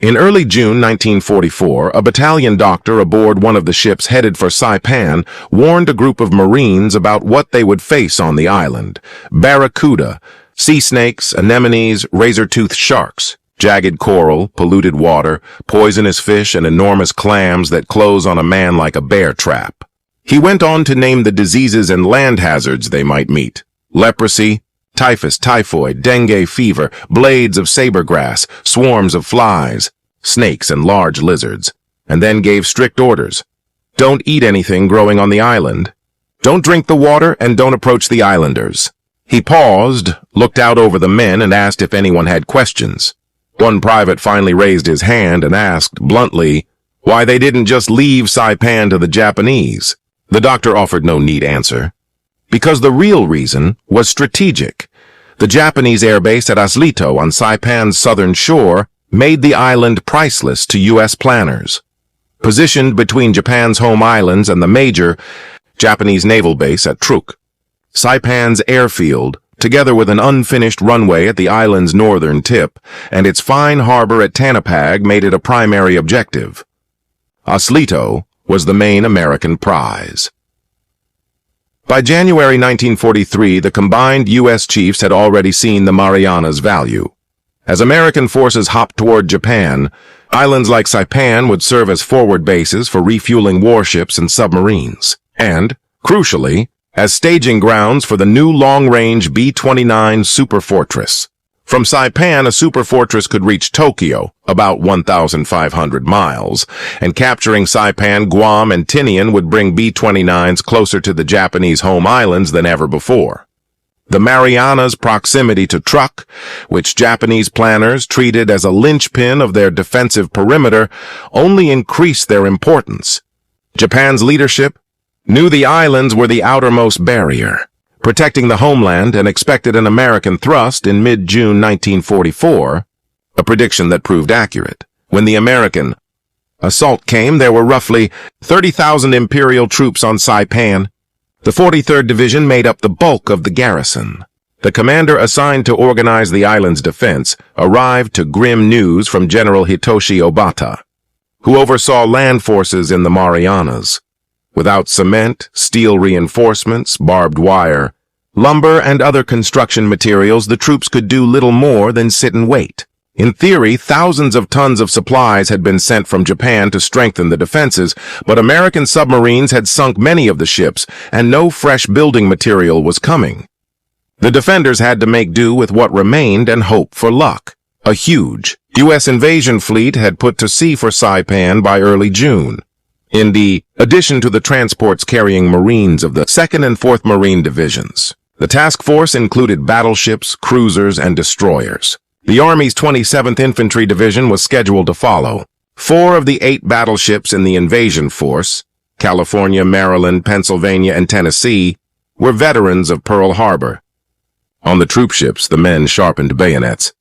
In early June 1944, a battalion doctor aboard one of the ships headed for Saipan warned a group of Marines about what they would face on the island. Barracuda, sea snakes, anemones, razor-toothed sharks, jagged coral, polluted water, poisonous fish, and enormous clams that close on a man like a bear trap. He went on to name the diseases and land hazards they might meet: leprosy, typhus, typhoid, dengue fever, blades of sabergrass, swarms of flies, snakes, and large lizards, and then gave strict orders. Don't eat anything growing on the island. Don't drink the water, and don't approach the islanders. He paused, looked out over the men, and asked if anyone had questions. One private finally raised his hand and asked, bluntly, why they didn't just leave Saipan to the Japanese. The doctor offered no neat answer. Because the real reason was strategic. The Japanese airbase at Aslito on Saipan's southern shore made the island priceless to U.S. planners. Positioned between Japan's home islands and the major Japanese naval base at Truk, Saipan's airfield, together with an unfinished runway at the island's northern tip and its fine harbor at Tanapag, made it a primary objective. Aslito was the main American prize. By January 1943, the combined U.S. chiefs had already seen the Marianas' value. As American forces hopped toward Japan, islands like Saipan would serve as forward bases for refueling warships and submarines, and, crucially, as staging grounds for the new long-range B-29 superfortress. From Saipan, a superfortress could reach Tokyo, about 1,500 miles, and capturing Saipan, Guam, and Tinian would bring B-29s closer to the Japanese home islands than ever before. The Marianas' proximity to Truk, which Japanese planners treated as a linchpin of their defensive perimeter, only increased their importance. Japan's leadership knew the islands were the outermost barrier, protecting the homeland, and expected an American thrust in mid-June 1944, a prediction that proved accurate. When the American assault came, there were roughly 30,000 Imperial troops on Saipan. The 43rd Division made up the bulk of the garrison. The commander assigned to organize the island's defense arrived to grim news from General Hitoshi Obata, who oversaw land forces in the Marianas. Without cement, steel reinforcements, barbed wire, lumber, and other construction materials, the troops could do little more than sit and wait. In theory, thousands of tons of supplies had been sent from Japan to strengthen the defenses, but American submarines had sunk many of the ships, and no fresh building material was coming. The defenders had to make do with what remained and hope for luck. A huge U.S. invasion fleet had put to sea for Saipan by early June. In addition to the transports carrying Marines of the 2nd and 4th Marine Divisions, the task force included battleships, cruisers, and destroyers. The Army's 27th Infantry Division was scheduled to follow. 4 of the 8 battleships in the invasion force, California, Maryland, Pennsylvania, and Tennessee, were veterans of Pearl Harbor. On the troop ships, the men sharpened bayonets,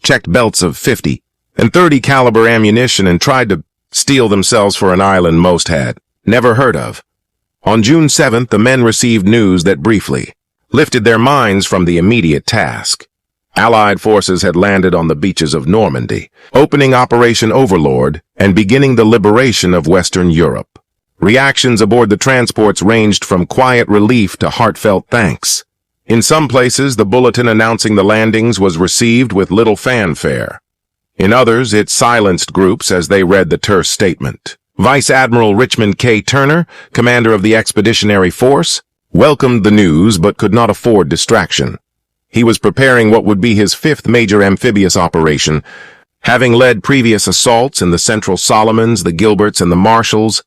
checked belts of 50 and 30 caliber ammunition, and tried to steel themselves for an island most had never heard of. On June 7th, the men received news that briefly lifted their minds from the immediate task. Allied forces had landed on the beaches of Normandy, opening Operation Overlord and beginning the liberation of Western Europe. Reactions aboard the transports ranged from quiet relief to heartfelt thanks. In some places, the bulletin announcing the landings was received with little fanfare. In others, it silenced groups as they read the terse statement. Vice Admiral Richmond K. Turner, commander of the Expeditionary Force, welcomed the news but could not afford distraction. He was preparing what would be his 5th major amphibious operation, having led previous assaults in the Central Solomons, the Gilberts, and the Marshalls,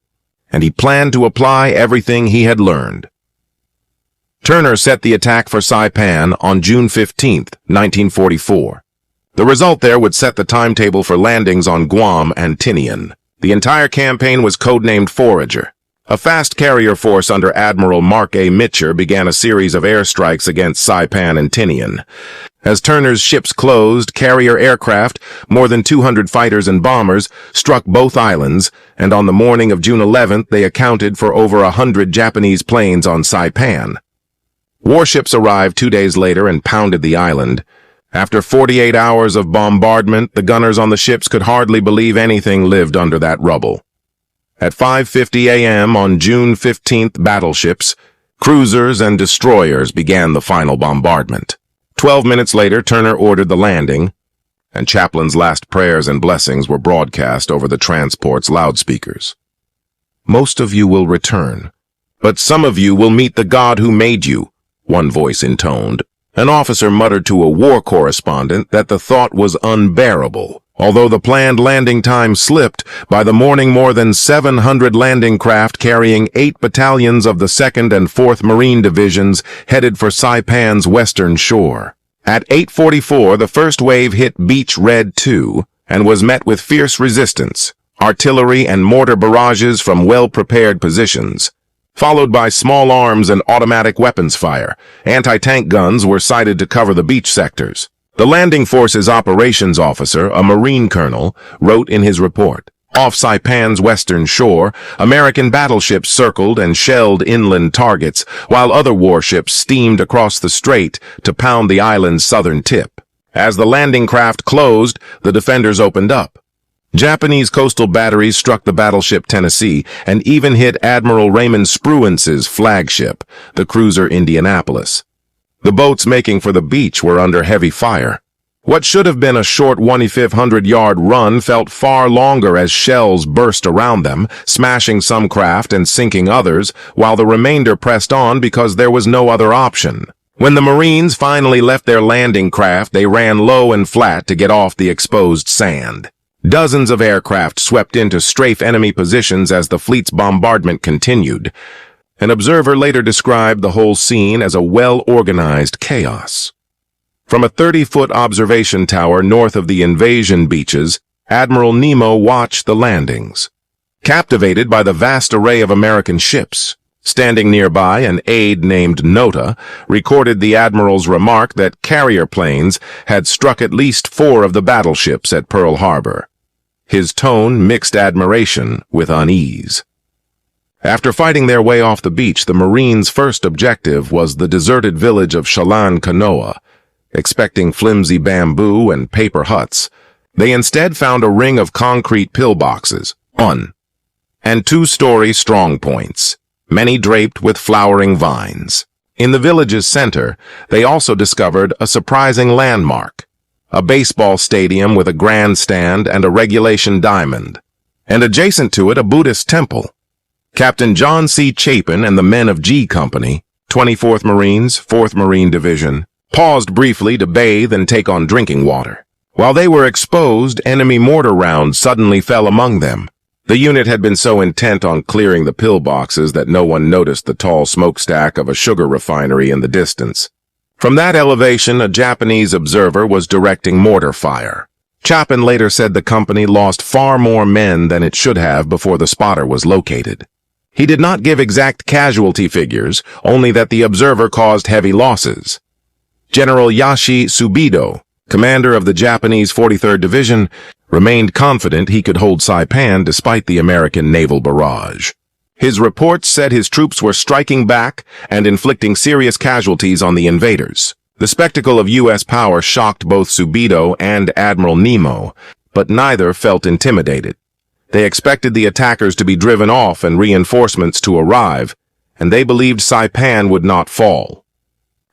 and he planned to apply everything he had learned. Turner set the attack for Saipan on June 15, 1944. The result there would set the timetable for landings on Guam and Tinian. The entire campaign was codenamed Forager. A fast carrier force under Admiral Mark A. Mitcher began a series of airstrikes against Saipan and Tinian. As Turner's ships closed, carrier aircraft, more than 200 fighters and bombers, struck both islands, and on the morning of June 11th, they accounted for over 100 Japanese planes on Saipan. Warships arrived 2 days later and pounded the island, After 48 hours of bombardment, the gunners on the ships could hardly believe anything lived under that rubble. At 5:50 a.m. on June 15th, battleships, cruisers, and destroyers began the final bombardment. 12 minutes later, Turner ordered the landing, and Chaplin's last prayers and blessings were broadcast over the transport's loudspeakers. "Most of you will return, but some of you will meet the God who made you," one voice intoned. An officer muttered to a war correspondent that the thought was unbearable. Although the planned landing time slipped, by the morning more than 700 landing craft carrying 8 battalions of the 2nd and 4th Marine Divisions headed for Saipan's western shore. At 8:44, the first wave hit Beach Red 2 and was met with fierce resistance, artillery and mortar barrages from well-prepared positions. Followed by small arms and automatic weapons fire. Anti-tank guns were sighted to cover the beach sectors. The landing force's operations officer, a Marine colonel, wrote in his report, "Off Saipan's western shore, American battleships circled and shelled inland targets, while other warships steamed across the strait to pound the island's southern tip. As the landing craft closed, the defenders opened up. Japanese coastal batteries struck the battleship Tennessee and even hit Admiral Raymond Spruance's flagship, the cruiser Indianapolis. The boats making for the beach were under heavy fire. What should have been a short 2,500-yard run felt far longer as shells burst around them, smashing some craft and sinking others, while the remainder pressed on because there was no other option. When the Marines finally left their landing craft, they ran low and flat to get off the exposed sand. Dozens of aircraft swept into strafe enemy positions as the fleet's bombardment continued. An observer later described the whole scene as a well-organized chaos. From a 30-foot observation tower north of the invasion beaches, Admiral Nemo watched the landings. Captivated by the vast array of American ships, standing nearby, an aide named Nota recorded the Admiral's remark that carrier planes had struck at least 4 of the battleships at Pearl Harbor. His tone mixed admiration with unease. After fighting their way off the beach, the Marines' first objective was the deserted village of Chalan Kanoa. Expecting flimsy bamboo and paper huts, they instead found a ring of concrete pillboxes, and 2-story strong points, many draped with flowering vines. In the village's center, they also discovered a surprising landmark, a baseball stadium with a grandstand and a regulation diamond, and adjacent to it a Buddhist temple. Captain John C. Chapin and the men of G Company, 24th Marines, 4th Marine Division, paused briefly to bathe and take on drinking water. While they were exposed, enemy mortar rounds suddenly fell among them. The unit had been so intent on clearing the pillboxes that no one noticed the tall smokestack of a sugar refinery in the distance. From that elevation, a Japanese observer was directing mortar fire. Chapin later said the company lost far more men than it should have before the spotter was located. He did not give exact casualty figures, only that the observer caused heavy losses. General Yashi Subido, commander of the Japanese 43rd Division, remained confident he could hold Saipan despite the American naval barrage. His reports said his troops were striking back and inflicting serious casualties on the invaders. The spectacle of U.S. power shocked both Subido and Admiral Nemo, but neither felt intimidated. They expected the attackers to be driven off and reinforcements to arrive, and they believed Saipan would not fall.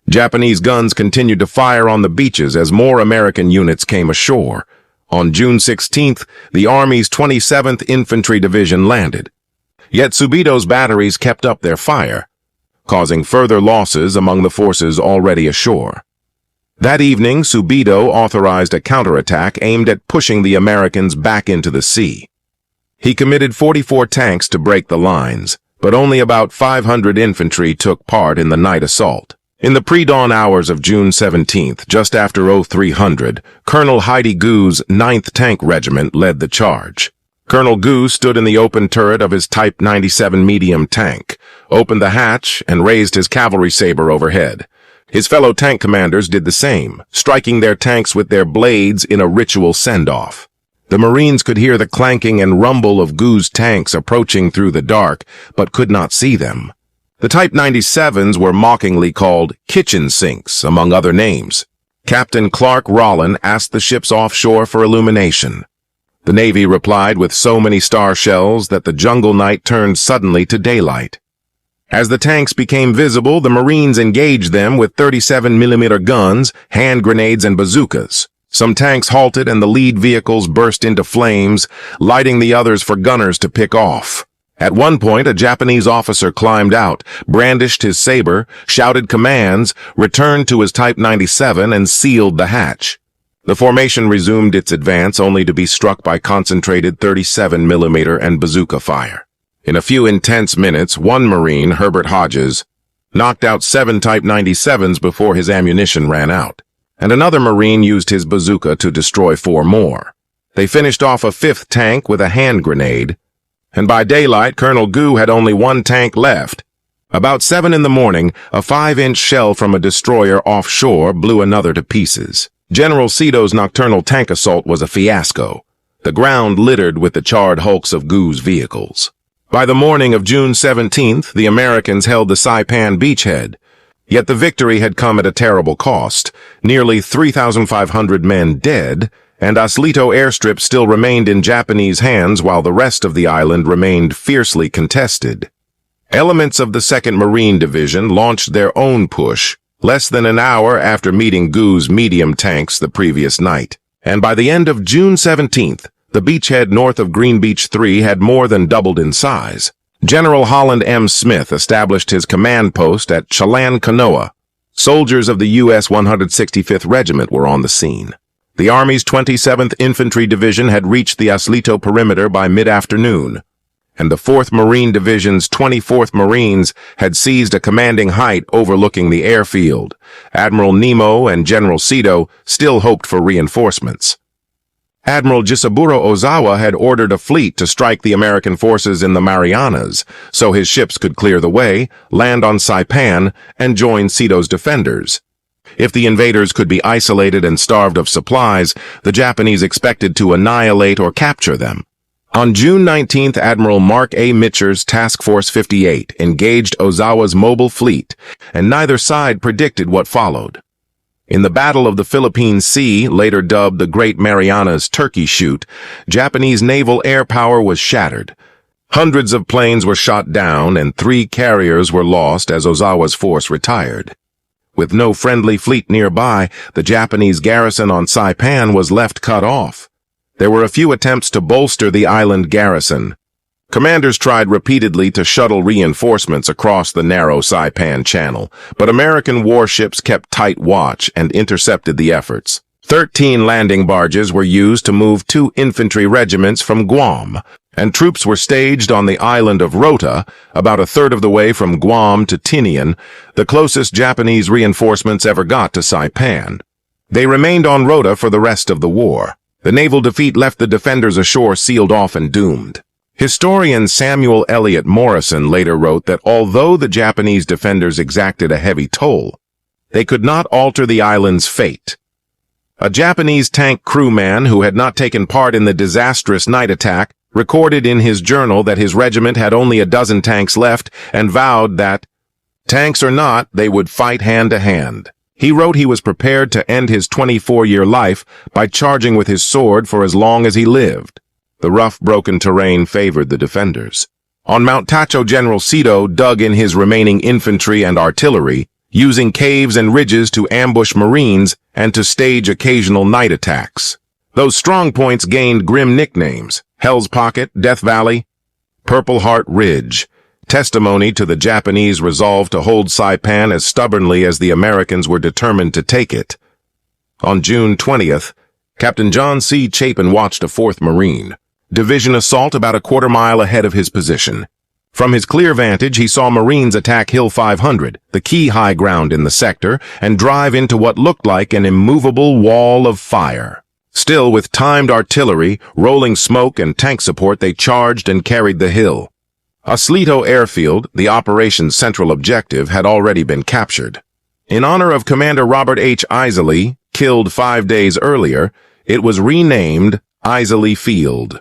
Japanese guns continued to fire on the beaches as more American units came ashore. On June 16th, the Army's 27th Infantry Division landed. Yet Subido's batteries kept up their fire, causing further losses among the forces already ashore. That evening, Subido authorized a counterattack aimed at pushing the Americans back into the sea. He committed 44 tanks to break the lines, but only about 500 infantry took part in the night assault. In the pre-dawn hours of June 17th, just after 0300, Colonel Heidi Gu's 9th Tank Regiment led the charge. Colonel Gu stood in the open turret of his Type 97 medium tank, opened the hatch, and raised his cavalry saber overhead. His fellow tank commanders did the same, striking their tanks with their blades in a ritual send-off. The Marines could hear the clanking and rumble of Gu's tanks approaching through the dark, but could not see them. The Type 97s were mockingly called kitchen sinks, among other names. Captain Clark Rollin asked the ships offshore for illumination. The Navy replied with so many star shells that the jungle night turned suddenly to daylight. As the tanks became visible, the Marines engaged them with 37mm guns, hand grenades, and bazookas. Some tanks halted and the lead vehicles burst into flames, lighting the others for gunners to pick off. At one point, a Japanese officer climbed out, brandished his saber, shouted commands, returned to his Type 97, and sealed the hatch. The formation resumed its advance only to be struck by concentrated 37mm and bazooka fire. In a few intense minutes, one Marine, Herbert Hodges, knocked out 7 Type 97s before his ammunition ran out, and another Marine used his bazooka to destroy 4 more. They finished off a 5th tank with a hand grenade, and by daylight, Colonel Gu had only 1 tank left. About 7 in the morning, a 5-inch shell from a destroyer offshore blew another to pieces. General Sito's nocturnal tank assault was a fiasco, the ground littered with the charred hulks of Gu's vehicles. By the morning of June 17th, the Americans held the Saipan beachhead. Yet the victory had come at a terrible cost, nearly 3,500 men dead, and Aslito airstrip still remained in Japanese hands while the rest of the island remained fiercely contested. Elements of the 2nd Marine Division launched their own push, less than an hour after meeting Gu's medium tanks the previous night. And by the end of June 17th, the beachhead north of Green Beach 3 had more than doubled in size. General Holland M. Smith established his command post at Chalan-Kanoa. Soldiers of the U.S. 165th Regiment were on the scene. The Army's 27th Infantry Division had reached the Aslito perimeter by mid-afternoon, and the 4th Marine Division's 24th Marines had seized a commanding height overlooking the airfield. Admiral Nemo and General Sito still hoped for reinforcements. Admiral Jisaburo Ozawa had ordered a fleet to strike the American forces in the Marianas, so his ships could clear the way, land on Saipan, and join Sito's defenders. If the invaders could be isolated and starved of supplies, the Japanese expected to annihilate or capture them. On June 19th, Admiral Mark A. Mitcher's Task Force 58 engaged Ozawa's mobile fleet, and neither side predicted what followed. In the Battle of the Philippine Sea, later dubbed the Great Marianas Turkey Shoot, Japanese naval air power was shattered. Hundreds of planes were shot down, and 3 carriers were lost as Ozawa's force retired. With no friendly fleet nearby, the Japanese garrison on Saipan was left cut off. There were a few attempts to bolster the island garrison. Commanders tried repeatedly to shuttle reinforcements across the narrow Saipan Channel, but American warships kept tight watch and intercepted the efforts. 13 landing barges were used to move 2 infantry regiments from Guam, and troops were staged on the island of Rota, about a third of the way from Guam to Tinian, the closest Japanese reinforcements ever got to Saipan. They remained on Rota for the rest of the war. The naval defeat left the defenders ashore sealed off and doomed. Historian Samuel Eliot Morrison later wrote that although the Japanese defenders exacted a heavy toll, they could not alter the island's fate. A Japanese tank crewman who had not taken part in the disastrous night attack recorded in his journal that his regiment had only a dozen tanks left and vowed that, tanks or not, they would fight hand to hand. He wrote he was prepared to end his 24-year life by charging with his sword for as long as he lived. The rough, broken terrain favored the defenders. On Mount Tacho, General Sito dug in his remaining infantry and artillery, using caves and ridges to ambush Marines and to stage occasional night attacks. Those strong points gained grim nicknames: Hell's Pocket, Death Valley, Purple Heart Ridge, testimony to the Japanese resolve to hold Saipan as stubbornly as the Americans were determined to take it. On June 20th, Captain John C. Chapin watched a 4th Marine Division assault about a quarter-mile ahead of his position. From his clear vantage, he saw Marines attack Hill 500, the key high ground in the sector, and drive into what looked like an immovable wall of fire. Still, with timed artillery, rolling smoke, and tank support, they charged and carried the hill. Aslito Airfield, the operation's central objective, had already been captured. In honor of Commander Robert H. Isley, killed 5 days earlier, it was renamed Isley Field.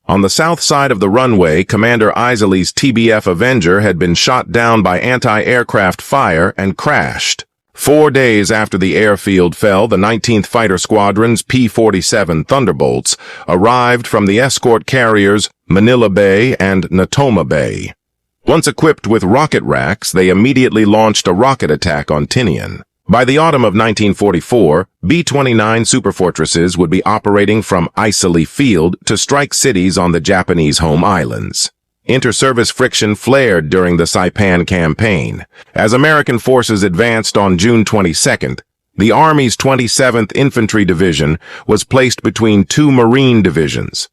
On the south side of the runway, Commander Isley's TBF Avenger had been shot down by anti-aircraft fire and crashed. 4 days after the airfield fell, the 19th Fighter Squadron's P-47 Thunderbolts arrived from the escort carriers Manila Bay and Natoma Bay. Once equipped with rocket racks, they immediately launched a rocket attack on Tinian. By the autumn of 1944, B-29 superfortresses would be operating from Airfield Field to strike cities on the Japanese home islands. Interservice friction flared during the Saipan campaign. As American forces advanced on June 22nd, the Army's 27th Infantry Division was placed between two Marine divisions.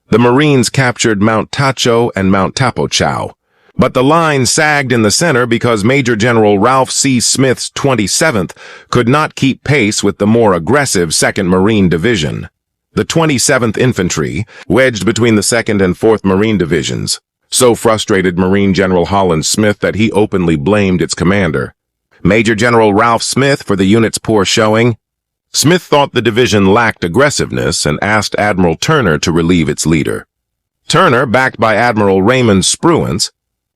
The Marines captured Mount Tacho and Mount Tapochau, but the line sagged in the center because Major General Ralph C. Smith's 27th could not keep pace with the more aggressive 2nd Marine Division. The 27th Infantry, wedged between the 2nd and 4th Marine Divisions, so frustrated Marine General Holland Smith that he openly blamed its commander, Major General Ralph Smith, for the unit's poor showing. Smith thought the division lacked aggressiveness and asked Admiral Turner to relieve its leader. Turner, backed by Admiral Raymond Spruance,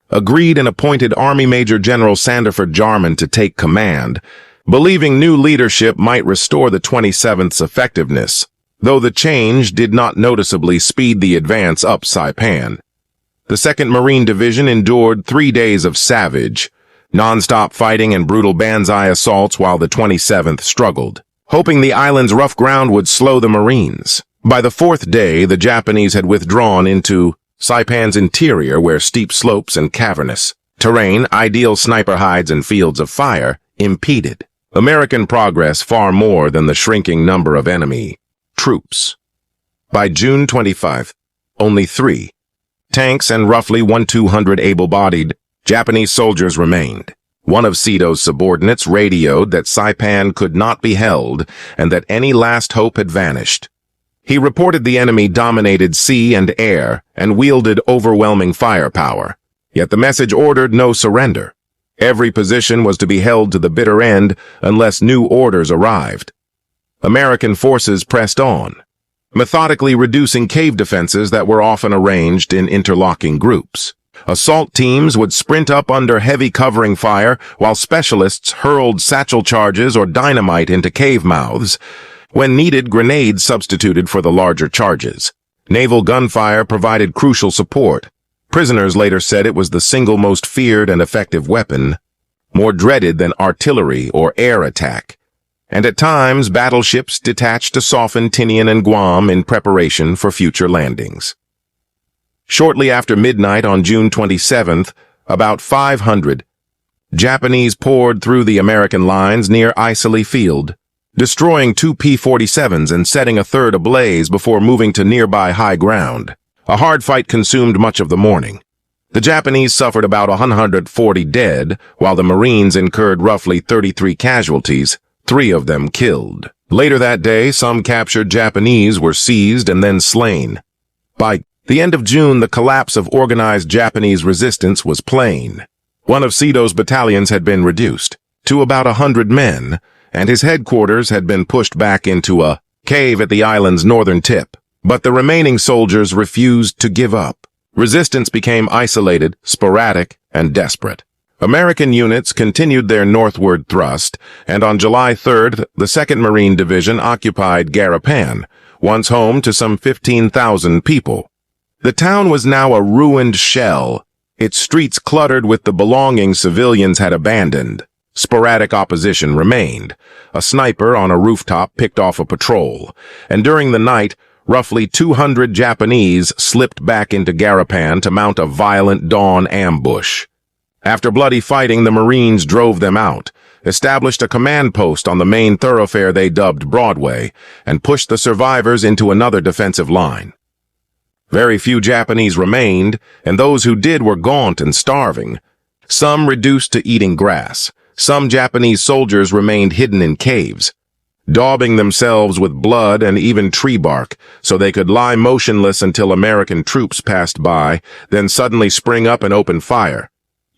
agreed and appointed Army Major General Sandiford Jarman to take command, believing new leadership might restore the 27th's effectiveness, though the change did not noticeably speed the advance up Saipan. The 2nd Marine Division endured 3 days of savage, non-stop fighting and brutal Banzai assaults while the 27th struggled, hoping the island's rough ground would slow the Marines. By the 4th day, the Japanese had withdrawn into Saipan's interior, where steep slopes and cavernous terrain, ideal sniper hides and fields of fire, impeded American progress far more than the shrinking number of enemy troops. By June 25, only 3 tanks and roughly 1,200 able-bodied Japanese soldiers remained. One of Sito's subordinates radioed that Saipan could not be held and that any last hope had vanished. He reported the enemy dominated sea and air and wielded overwhelming firepower, yet the message ordered no surrender. Every position was to be held to the bitter end unless new orders arrived. American forces pressed on, methodically reducing cave defenses that were often arranged in interlocking groups. Assault teams would sprint up under heavy covering fire while specialists hurled satchel charges or dynamite into cave mouths. When needed, grenades substituted for the larger charges. Naval gunfire provided crucial support. Prisoners later said it was the single most feared and effective weapon, more dreaded than artillery or air attack. And at times, battleships detached to soften Tinian and Guam in preparation for future landings. Shortly after midnight on June 27th, about 500 Japanese poured through the American lines near Airfield Field, destroying 2 P-47s and setting a third ablaze before moving to nearby high ground. A hard fight consumed much of the morning. The Japanese suffered about 140 dead, while the Marines incurred roughly 33 casualties, 3 of them killed. Later that day, some captured Japanese were seized and then slain. By the end of June, the collapse of organized Japanese resistance was plain. One of Sito's battalions had been reduced to about 100 men, and his headquarters had been pushed back into a cave at the island's northern tip. But the remaining soldiers refused to give up. Resistance became isolated, sporadic, and desperate. American units continued their northward thrust, and on July 3rd, the 2nd Marine Division occupied Garapan, once home to some 15,000 people. The town was now a ruined shell, its streets cluttered with the belongings civilians had abandoned. Sporadic opposition remained. A sniper on a rooftop picked off a patrol, and during the night, roughly 200 Japanese slipped back into Garapan to mount a violent dawn ambush. After bloody fighting, the Marines drove them out, established a command post on the main thoroughfare they dubbed Broadway, and pushed the survivors into another defensive line. Very few Japanese remained, and those who did were gaunt and starving. Some reduced to eating grass. Some Japanese soldiers remained hidden in caves, daubing themselves with blood and even tree bark so they could lie motionless until American troops passed by, then suddenly spring up and open fire.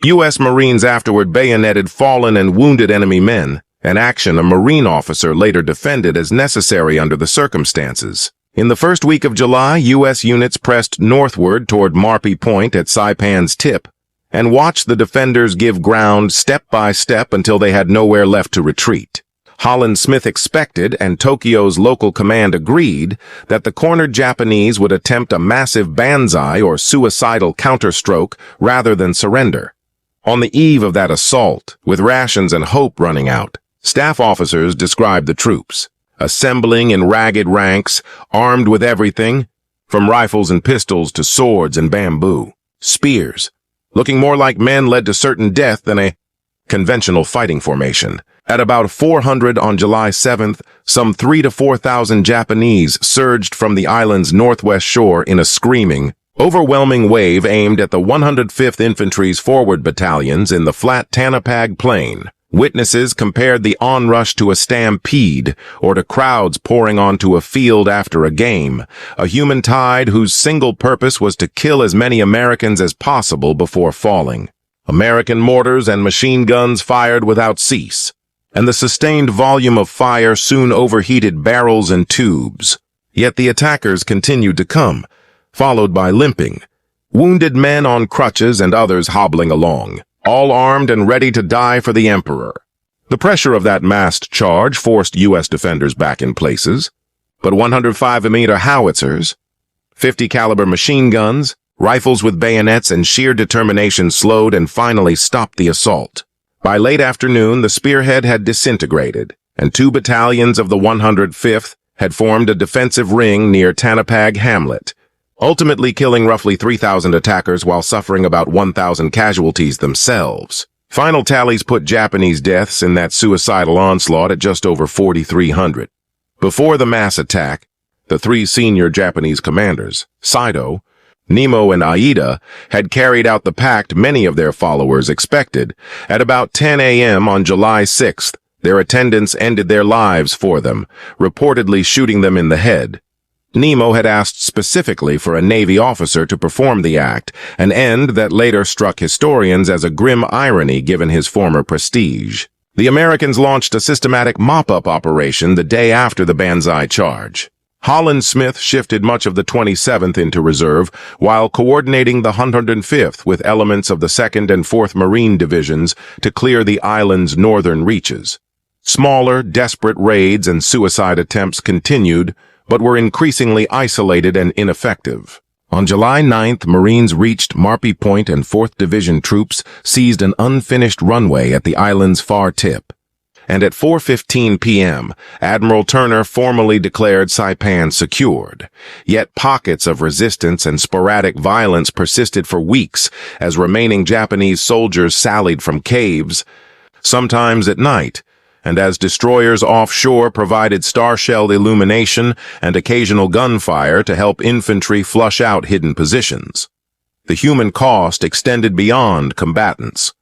U.S. Marines afterward bayoneted fallen and wounded enemy men, an action a Marine officer later defended as necessary under the circumstances. In the first week of July, U.S. units pressed northward toward Marpy Point at Saipan's tip, and watched the defenders give ground step by step until they had nowhere left to retreat. Holland Smith expected, and Tokyo's local command agreed, that the cornered Japanese would attempt a massive Banzai or suicidal counterstroke rather than surrender. On the eve of that assault, with rations and hope running out, staff officers described the troops, assembling in ragged ranks, armed with everything, from rifles and pistols to swords and bamboo, spears, looking more like men led to certain death than a conventional fighting formation. At about 400 on July 7th, some 3,000 to 4,000 Japanese surged from the island's northwest shore in a screaming, overwhelming wave aimed at the 105th Infantry's forward battalions in the flat Tanapag Plain. Witnesses compared the onrush to a stampede or to crowds pouring onto a field after a game, a human tide whose single purpose was to kill as many Americans as possible before falling. American mortars and machine guns fired without cease, and the sustained volume of fire soon overheated barrels and tubes. Yet the attackers continued to come, followed by limping, wounded men on crutches and others hobbling along, all armed and ready to die for the Emperor. The pressure of that massed charge forced U.S. defenders back in places, but 105mm howitzers, 50-caliber machine guns, rifles with bayonets, and sheer determination slowed and finally stopped the assault. By late afternoon, the spearhead had disintegrated, and 2 battalions of the 105th had formed a defensive ring near Tanapag Hamlet, ultimately killing roughly 3,000 attackers while suffering about 1,000 casualties themselves. Final tallies put Japanese deaths in that suicidal onslaught at just over 4,300. Before the mass attack, the 3 senior Japanese commanders, Saito, Nemo, and Aida, had carried out the pact many of their followers expected. At about 10 a.m. on July 6th, their attendants ended their lives for them, reportedly shooting them in the head. Nemo had asked specifically for a Navy officer to perform the act, an end that later struck historians as a grim irony given his former prestige. The Americans launched a systematic mop-up operation the day after the Banzai charge. Holland Smith shifted much of the 27th into reserve while coordinating the 105th with elements of the 2nd and 4th Marine Divisions to clear the island's northern reaches. Smaller, desperate raids and suicide attempts continued, but were increasingly isolated and ineffective. On July 9th, Marines reached Marpy Point and 4th Division troops seized an unfinished runway at the island's far tip. And at 4:15 p.m., Admiral Turner formally declared Saipan secured. Yet pockets of resistance and sporadic violence persisted for weeks as remaining Japanese soldiers sallied from caves, sometimes at night, and as destroyers offshore provided star-shelled illumination and occasional gunfire to help infantry flush out hidden positions. The human cost extended beyond combatants.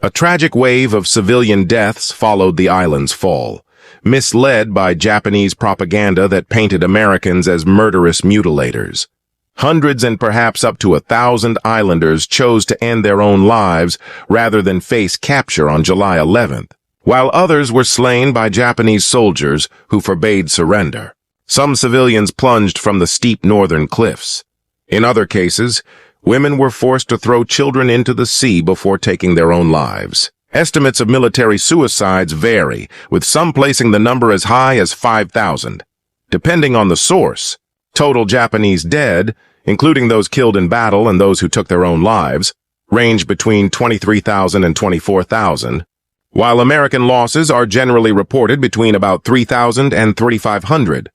A tragic wave of civilian deaths followed the island's fall, misled by Japanese propaganda that painted Americans as murderous mutilators. Hundreds and perhaps up to 1,000 islanders chose to end their own lives rather than face capture on July 11th, while others were slain by Japanese soldiers who forbade surrender. Some civilians plunged from the steep northern cliffs. In other cases, women were forced to throw children into the sea before taking their own lives. Estimates of military suicides vary, with some placing the number as high as 5,000. Depending on the source, total Japanese dead, including those killed in battle and those who took their own lives, range between 23,000 and 24,000, while American losses are generally reported between about 3,000 and 3,500.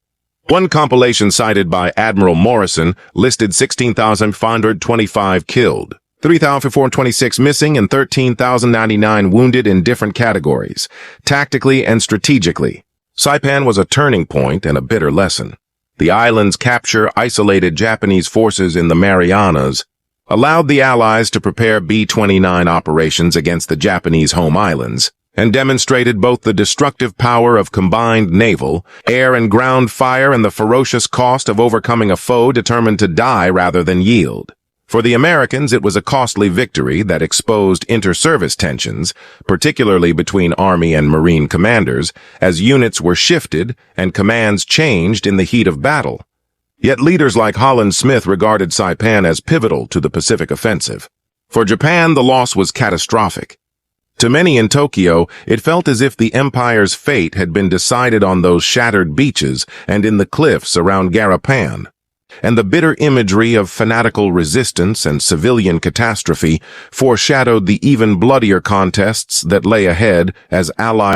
One compilation cited by Admiral Morrison listed 16,525 killed, 3,426 missing, and 13,099 wounded in different categories, tactically and strategically. Saipan was a turning point and a bitter lesson. The island's capture isolated Japanese forces in the Marianas, allowed the Allies to prepare B-29 operations against the Japanese home islands, and demonstrated both the destructive power of combined naval, air and ground fire and the ferocious cost of overcoming a foe determined to die rather than yield. For the Americans, it was a costly victory that exposed interservice tensions, particularly between Army and Marine commanders, as units were shifted and commands changed in the heat of battle. Yet leaders like Holland Smith regarded Saipan as pivotal to the Pacific offensive. For Japan, the loss was catastrophic. To many in Tokyo, it felt as if the empire's fate had been decided on those shattered beaches and in the cliffs around Garapan. And the bitter imagery of fanatical resistance and civilian catastrophe foreshadowed the even bloodier contests that lay ahead as Allies